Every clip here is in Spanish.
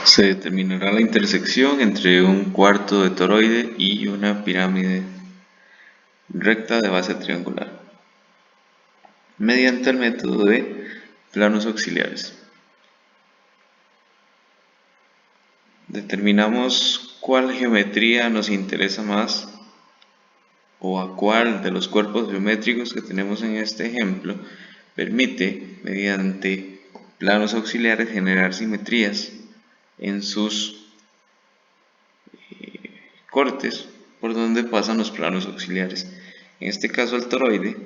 Se determinará la intersección entre un cuarto de toroide y una pirámide recta de base triangular mediante el método de planos auxiliares. Determinamos cuál geometría nos interesa más o a cuál de los cuerpos geométricos que tenemos en este ejemplo permite, mediante planos auxiliares, generar simetrías en sus cortes por donde pasan los planos auxiliares. En este caso el toroide,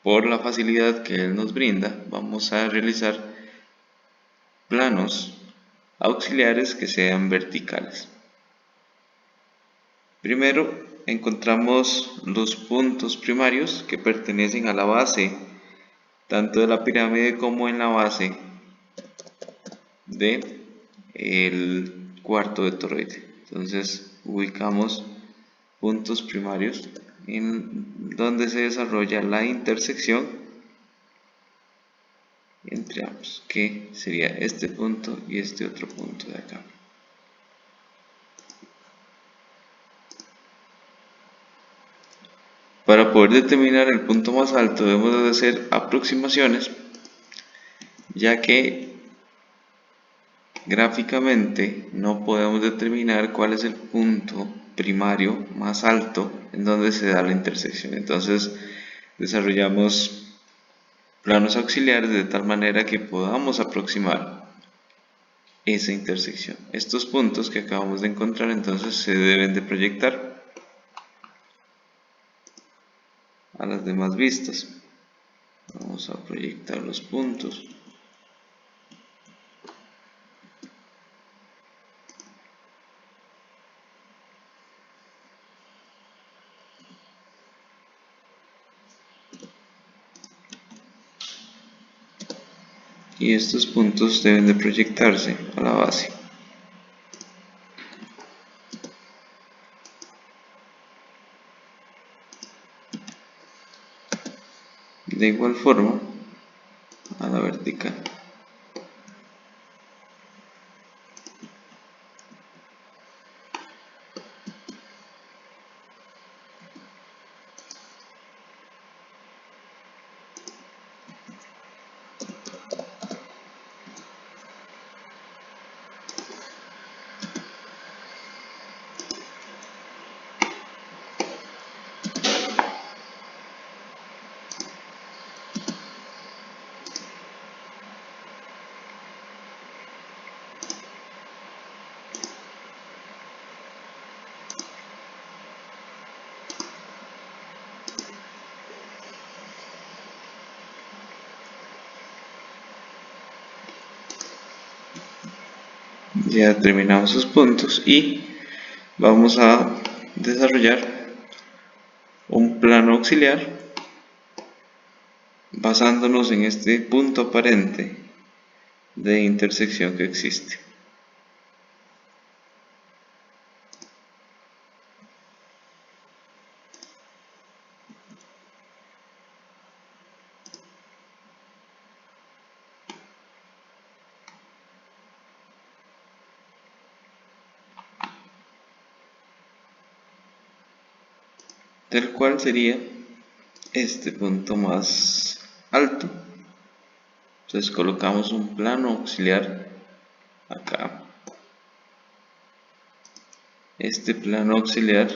por la facilidad que él nos brinda, vamos a realizar planos auxiliares que sean verticales. Primero encontramos los puntos primarios que pertenecen a la base tanto de la pirámide como en la base de el cuarto de toroide. Entonces ubicamos puntos primarios en donde se desarrolla la intersección entre ambos, que sería este punto y este otro punto de acá. Para poder determinar el punto más alto debemos de hacer aproximaciones, ya que gráficamente no podemos determinar cuál es el punto primario más alto en donde se da la intersección. Entonces desarrollamos planos auxiliares de tal manera que podamos aproximar esa intersección. Estos puntos que acabamos de encontrar entonces se deben de proyectar a las demás vistas. Vamos a proyectar los puntos. Y estos puntos deben de proyectarse a la base. De igual forma a la vertical. Ya terminamos sus puntos y vamos a desarrollar un plano auxiliar basándonos en este punto aparente de intersección que existe. Del cual sería este punto más alto. Entonces colocamos un plano auxiliar acá. Este plano auxiliar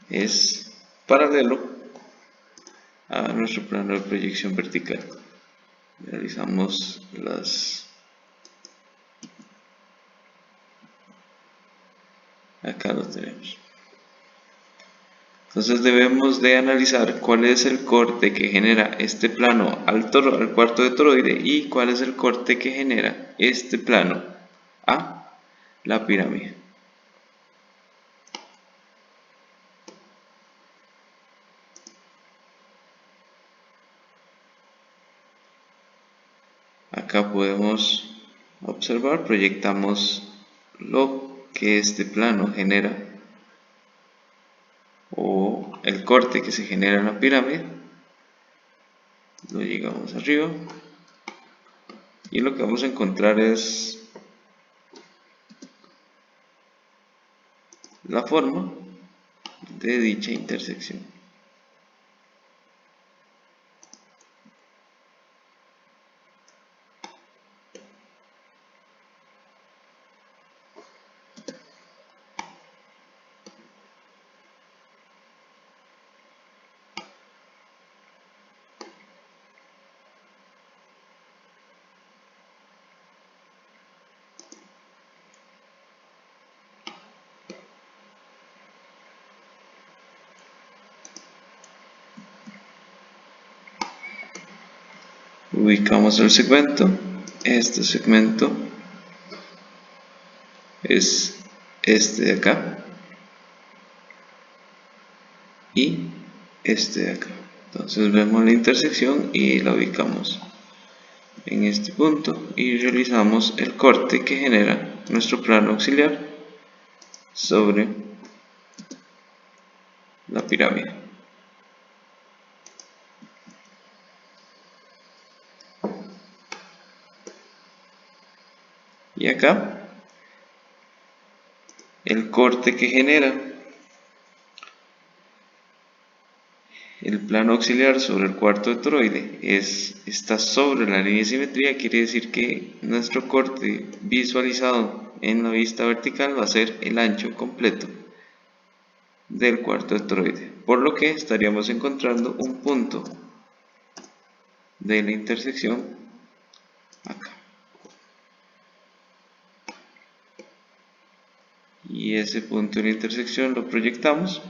es paralelo a nuestro plano de proyección vertical. Realizamos acá lo tenemos. Entonces debemos de analizar cuál es el corte que genera este plano al cuarto de toroide y cuál es el corte que genera este plano a la pirámide. Acá podemos observar, proyectamos lo que este plano genera o el corte que se genera en la pirámide. Lo llegamos arriba y lo que vamos a encontrar es la forma de dicha intersección. Ubicamos el segmento. Este segmento es este de acá y este de acá. Entonces vemos la intersección y la ubicamos en este punto y realizamos el corte que genera nuestro plano auxiliar sobre la pirámide. Y acá el corte que genera el plano auxiliar sobre el cuarto toroide está sobre la línea de simetría, quiere decir que nuestro corte visualizado en la vista vertical va a ser el ancho completo del cuarto toroide, por lo que estaríamos encontrando un punto de la intersección acá. Y ese punto de la intersección lo proyectamos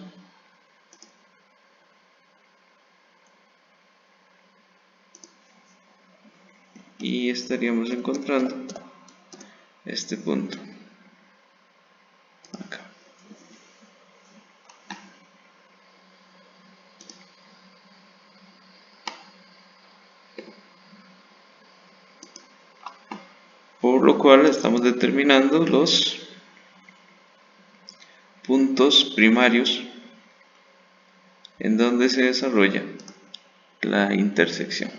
y estaríamos encontrando este punto acá. Por lo cual estamos determinando los puntos primarios en donde se desarrolla la intersección.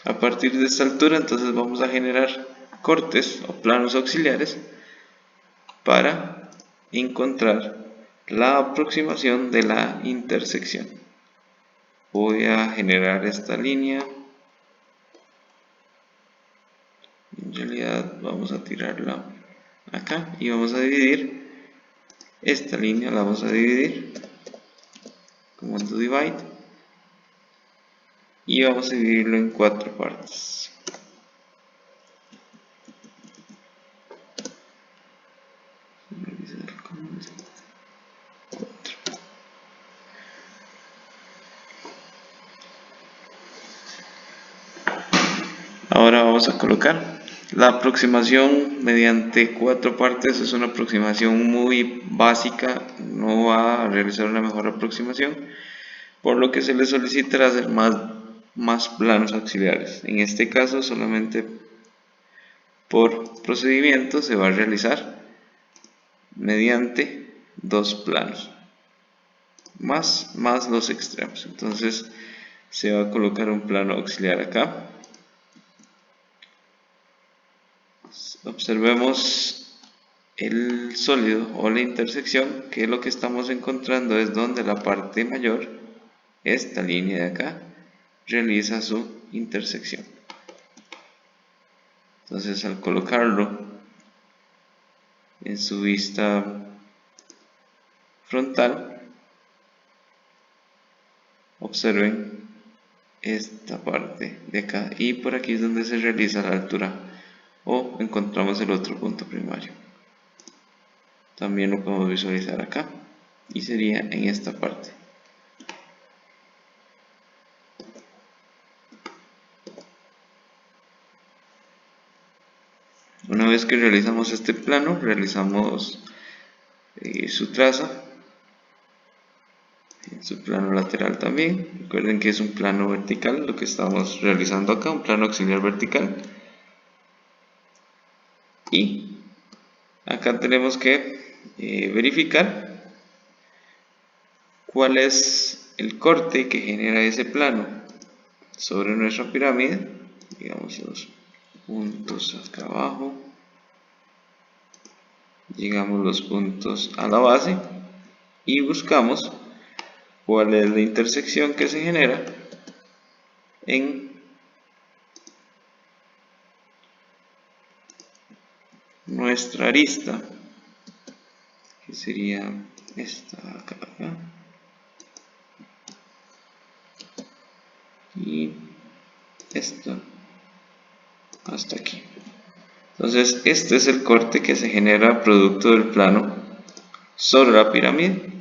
A partir de esta altura, entonces vamos a generar cortes o planos auxiliares para encontrar la aproximación de la intersección. Voy a generar esta línea. En realidad vamos a tirarla acá y vamos a dividir esta línea, la vamos a dividir comando divide y vamos a dividirlo en 4 partes. Ahora vamos a colocar la aproximación mediante 4 partes. Es una aproximación muy básica, no va a realizar una mejor aproximación, por lo que se le solicitará hacer más planos auxiliares. En este caso, solamente por procedimiento se va a realizar mediante 2 planos más los extremos. Entonces se va a colocar un plano auxiliar acá. Observemos el sólido o la intersección, que lo que estamos encontrando es donde la parte mayor, esta línea de acá, realiza su intersección. Entonces al colocarlo en su vista frontal, observen esta parte de acá y por aquí es donde se realiza la altura o encontramos el otro punto primario. También lo podemos visualizar acá y sería en esta parte. Una vez que realizamos este plano, realizamos su traza, su plano lateral también. Recuerden que es un plano vertical lo que estamos realizando acá, un plano auxiliar vertical. Y acá tenemos que verificar cuál es el corte que genera ese plano sobre nuestra pirámide. digamos los puntos acá abajo, llegamos los puntos a la base y buscamos cuál es la intersección que se genera en nuestra arista, que sería esta acá, y esta hasta aquí. Entonces este es el corte que se genera producto del plano sobre la pirámide,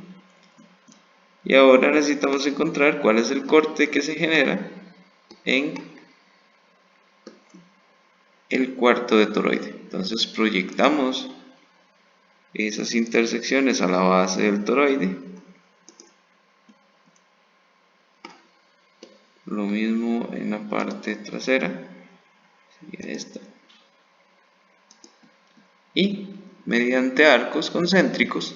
y ahora necesitamos encontrar cuál es el corte que se genera en el cuarto de toroide. Entonces proyectamos esas intersecciones a la base del toroide, lo mismo en la parte trasera, sería esta, y mediante arcos concéntricos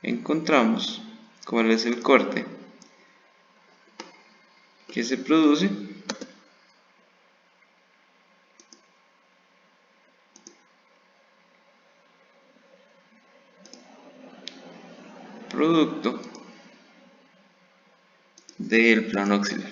encontramos cuál es el corte que se produce producto del plano auxiliar.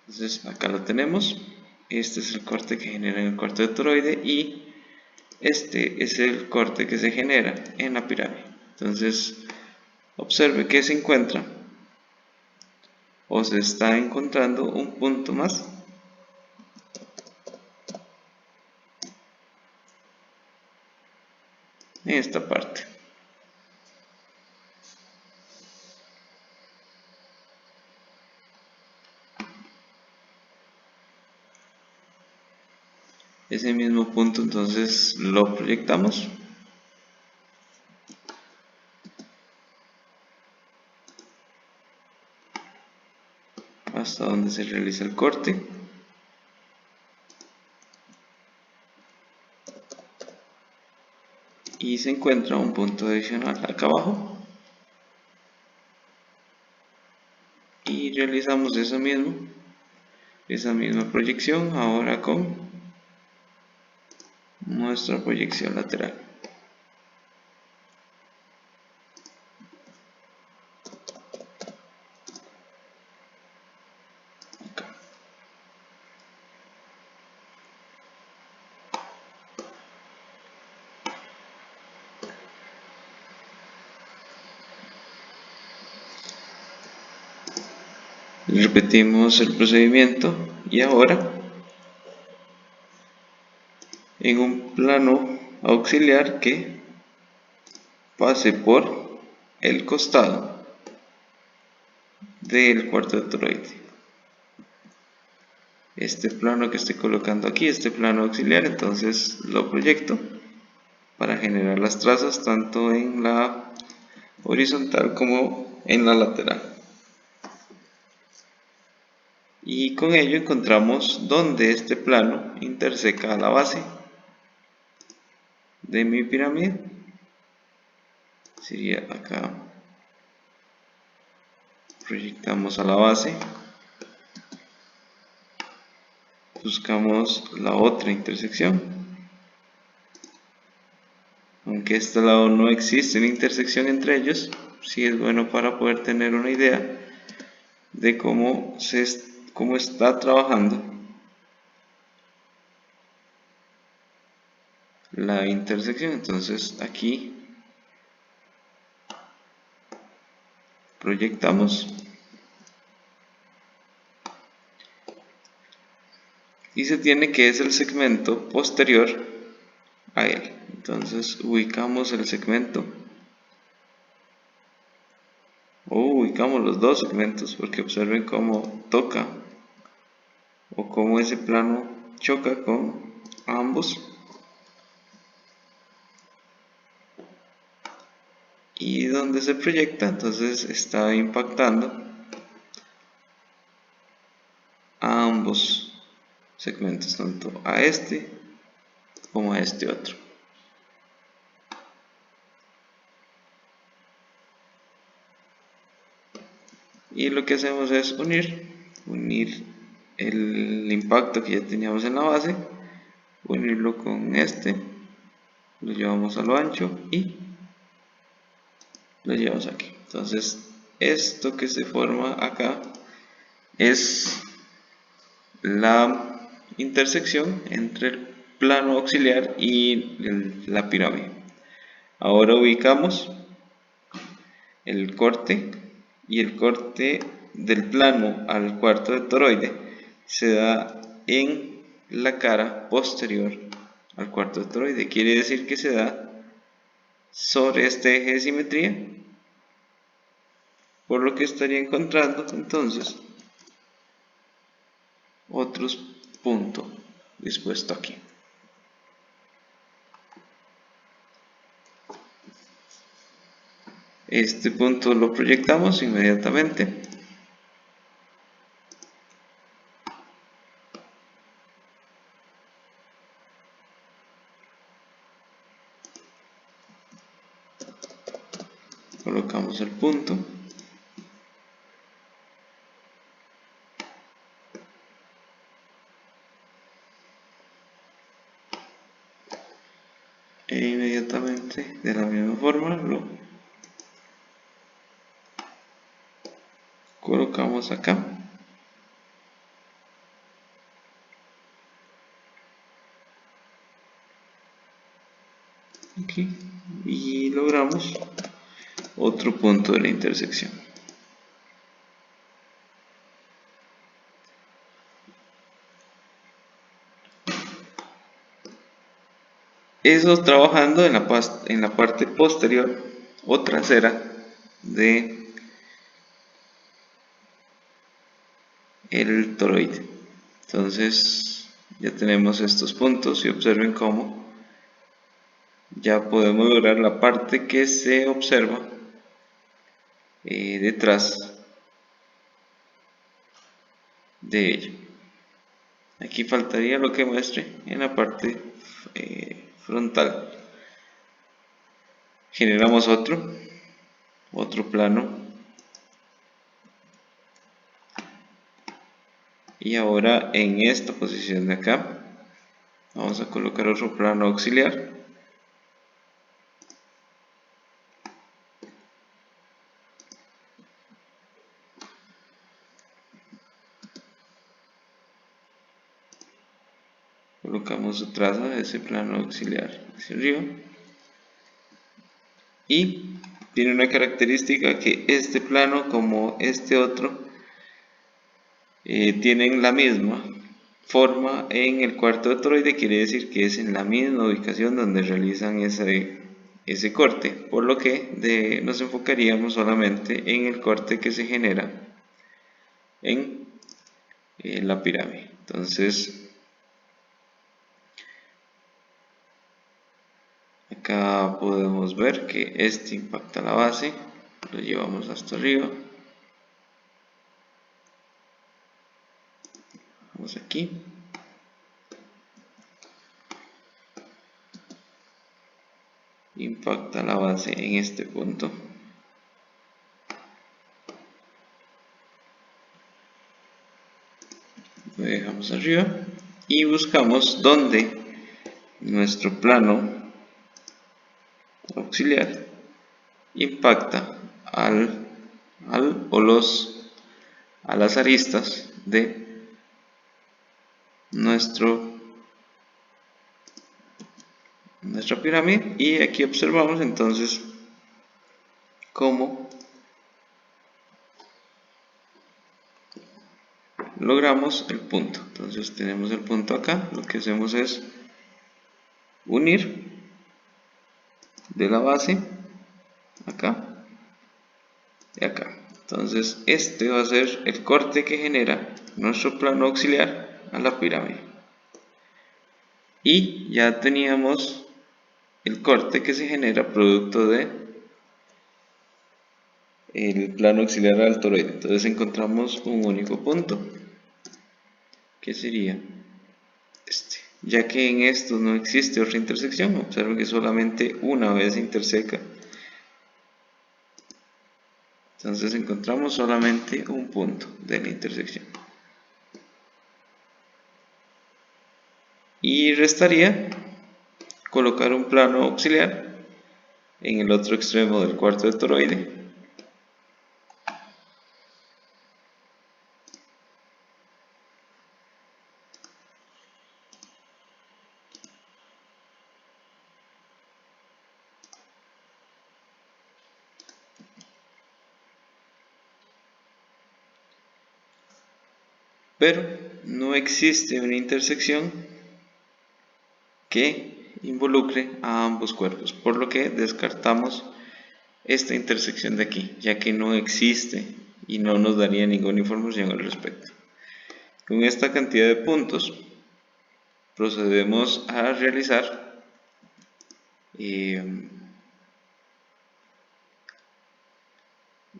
Entonces acá lo tenemos, este es el corte que genera en el cuarto de toroide y este es el corte que se genera en la pirámide. Entonces observe que se encuentra o se está encontrando un punto más en esta parte. Ese mismo punto entonces lo proyectamos hasta donde se realiza el corte, y se encuentra un punto adicional acá abajo y realizamos esa misma proyección ahora con nuestra proyección lateral. Repetimos el procedimiento y ahora en un plano auxiliar que pase por el costado del cuarto de toroide. Este plano que estoy colocando aquí, este plano auxiliar, entonces lo proyecto para generar las trazas tanto en la horizontal como en la lateral. Y con ello encontramos donde este plano interseca a la base de mi pirámide. Sería acá. Proyectamos a la base. Buscamos la otra intersección. Aunque este lado no existe una intersección entre ellos, sí es bueno para poder tener una idea de cómo está trabajando la intersección. Entonces aquí proyectamos y se tiene que es el segmento posterior a él. Entonces ubicamos el segmento o ubicamos los dos segmentos, porque observen cómo toca o cómo ese plano choca con ambos, y donde se proyecta entonces está impactando a ambos segmentos, tanto a este como a este otro. y lo que hacemos es unir el impacto que ya teníamos en la base, unirlo con este, lo llevamos a lo ancho y lo llevamos aquí. Entonces esto que se forma acá es la intersección entre el plano auxiliar y la pirámide. Ahora ubicamos el corte, y el corte del plano al cuarto de toroide se da en la cara posterior al cuarto de toroide. Quiere decir que se da sobre este eje de simetría, por lo que estaría encontrando entonces otros puntos dispuesto aquí. Este punto lo proyectamos inmediatamente. Colocamos el punto. E inmediatamente de la misma forma lo colocamos acá. Aquí, y logramos otro punto de la intersección. Eso trabajando en la parte posterior o trasera de el toroide. Entonces ya tenemos estos puntos y observen cómo ya podemos lograr la parte que se observa detrás de ello. Aquí faltaría lo que muestre en la parte frontal. Generamos otro plano, y ahora en esta posición de acá vamos a colocar otro plano auxiliar. Colocamos su traza de ese plano auxiliar hacia arriba, y tiene una característica que este plano como este otro tienen la misma forma en el cuarto de toroide. Quiere decir que es en la misma ubicación donde realizan ese corte, por lo que nos enfocaríamos solamente en el corte que se genera en la pirámide. Entonces acá podemos ver que este impacta la base, lo llevamos hasta arriba, vamos aquí, impacta la base en este punto, lo dejamos arriba y buscamos donde nuestro plano auxiliar impacta a las aristas de nuestra pirámide, y aquí observamos entonces cómo logramos el punto. Entonces tenemos el punto acá, lo que hacemos es unir de la base acá y acá. Entonces este va a ser el corte que genera nuestro plano auxiliar a la pirámide, y ya teníamos el corte que se genera producto de el plano auxiliar al toroide. Entonces encontramos un único punto, que sería este. Ya que en esto no existe otra intersección, observen que solamente una vez interseca Entonces encontramos solamente un punto de la intersección. Y restaría colocar un plano auxiliar en el otro extremo del cuarto de toroide. Pero no existe una intersección que involucre a ambos cuerpos, por lo que descartamos esta intersección de aquí, ya que no existe y no nos daría ninguna información al respecto. Con esta cantidad de puntos procedemos a realizar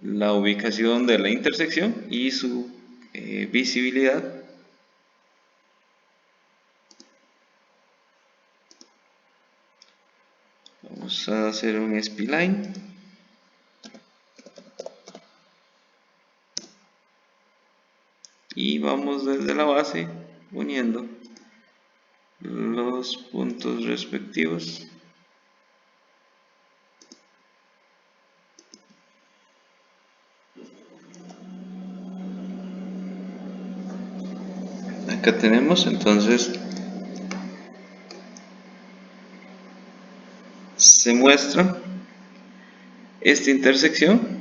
la ubicación de la intersección y su visibilidad. Vamos a hacer un spline y vamos desde la base uniendo los puntos respectivos. Acá tenemos, entonces se muestra esta intersección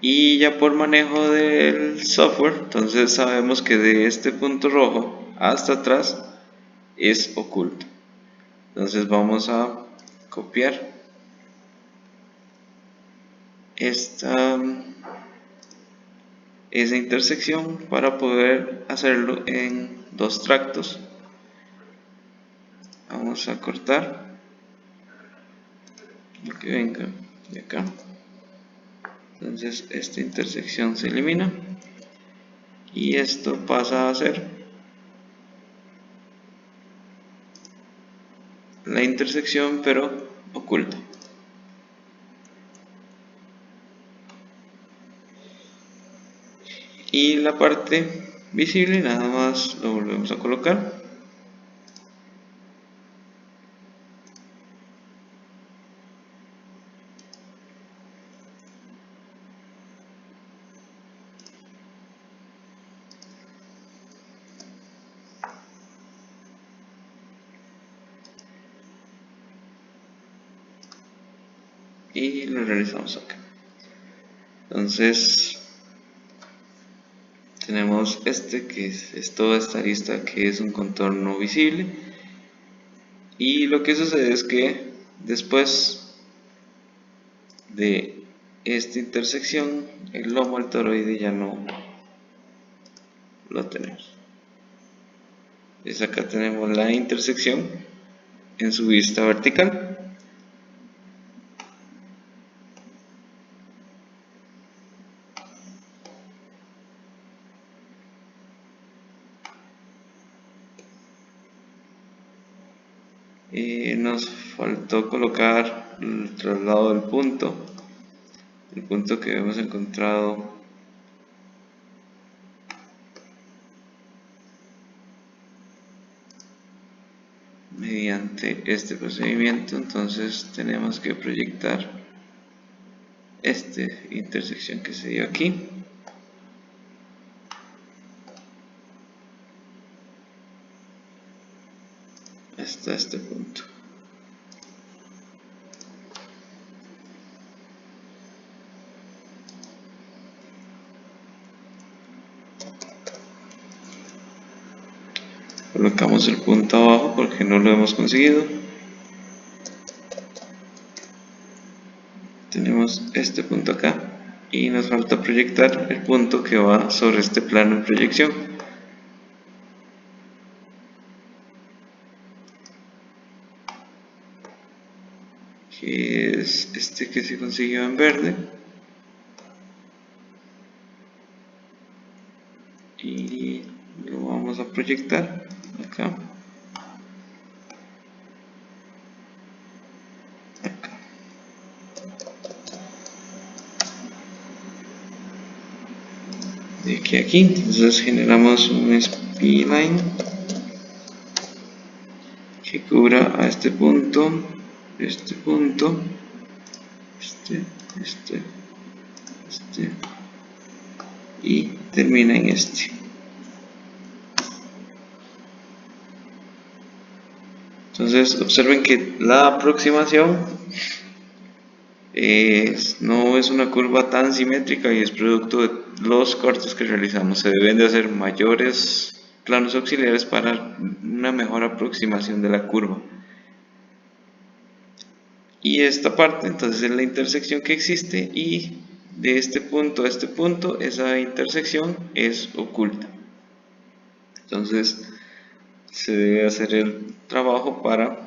y ya por manejo del software, entonces sabemos que de este punto rojo hasta atrás es oculto. Entonces vamos a copiar esa intersección para poder hacerlo en dos tractos. Vamos a cortar lo que venga de acá. Entonces esta intersección se elimina y esto pasa a ser la intersección pero oculta. Y la parte visible nada más lo volvemos a colocar. Y lo realizamos acá. Entonces tenemos que es toda esta arista que es un contorno visible, y lo que sucede es que después de esta intersección el lomo al toroide ya no lo tenemos. Entonces acá tenemos la intersección en su vista vertical. Nos faltó colocar el traslado del punto, el punto que hemos encontrado mediante este procedimiento. Entonces tenemos que proyectar esta intersección que se dio aquí hasta este punto. Colocamos el punto abajo porque no lo hemos conseguido. Tenemos este punto acá y nos falta proyectar el punto que va sobre este plano en proyección, que es este que se consiguió en verde, y lo vamos a proyectar acá. de aquí a aquí. Entonces generamos un spline que cubra a este punto, este, este y termina en este. Entonces observen que la aproximación no es una curva tan simétrica y es producto de los cortes que realizamos. Se deben de hacer mayores planos auxiliares para una mejor aproximación de la curva. Y esta parte entonces es la intersección que existe, y de este punto a este punto esa intersección es oculta. Entonces se debe hacer el trabajo para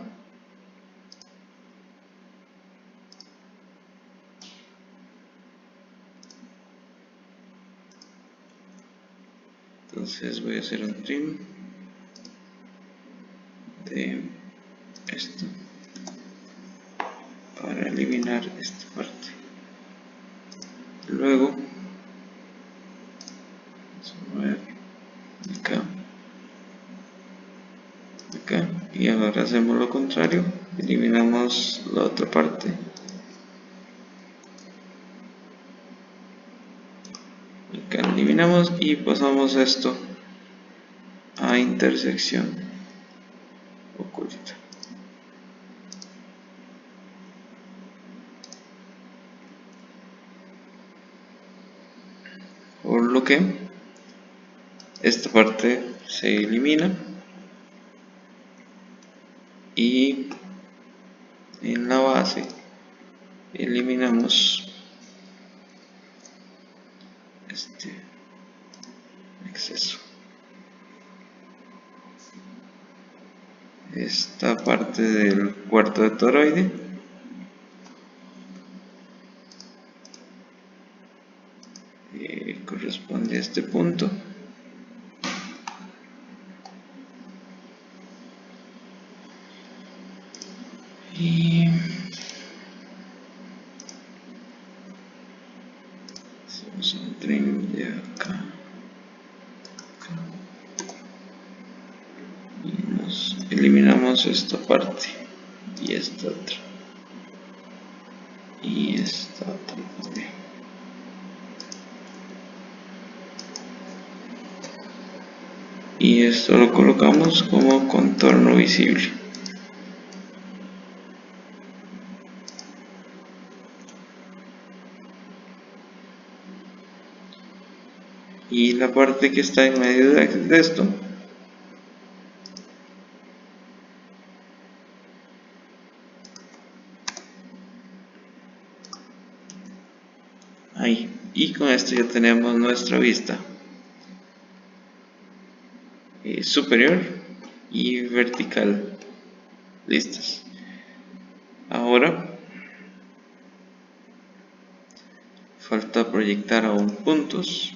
entonces voy a hacer un trim de esto para eliminar esta parte. Luego vamos a ver acá, acá, y ahora hacemos lo contrario, eliminamos la otra parte. Acá eliminamos y pasamos esto a intersección oculta. Por lo que esta parte se elimina y en la base eliminamos este exceso. Esta parte del cuarto de toroide corresponde a este punto. Y hacemos un trim de acá, y nos eliminamos esta parte y esta otra y esta otra también. Y esto lo colocamos como contorno visible. Y la parte que está en medio de esto ahí, y con esto ya tenemos nuestra vista superior y vertical listas. Ahora falta proyectar aún puntos.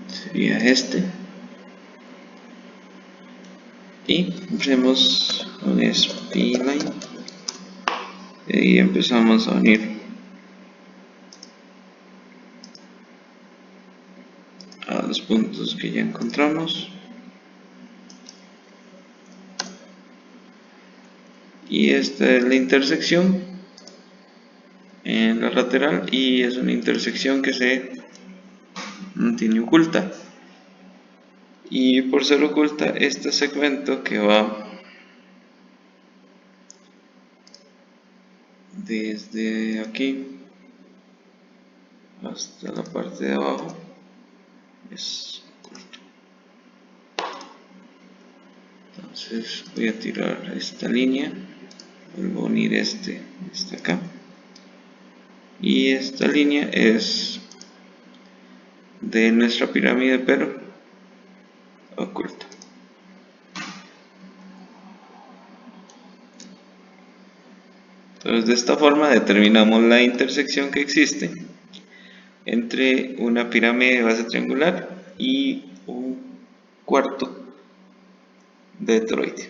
Sería este. Y hacemos un spline y empezamos a unir a los puntos que ya encontramos. Y esta es la intersección en la lateral, y es una intersección que se mantiene oculta. Y por ser oculta, este segmento que va desde aquí hasta la parte de abajo es oculto. Entonces voy a tirar esta línea, vuelvo a unir este acá, y esta línea es de nuestra pirámide pero oculta. Entonces de esta forma determinamos la intersección que existe entre una pirámide de base triangular y un cuarto de toroide.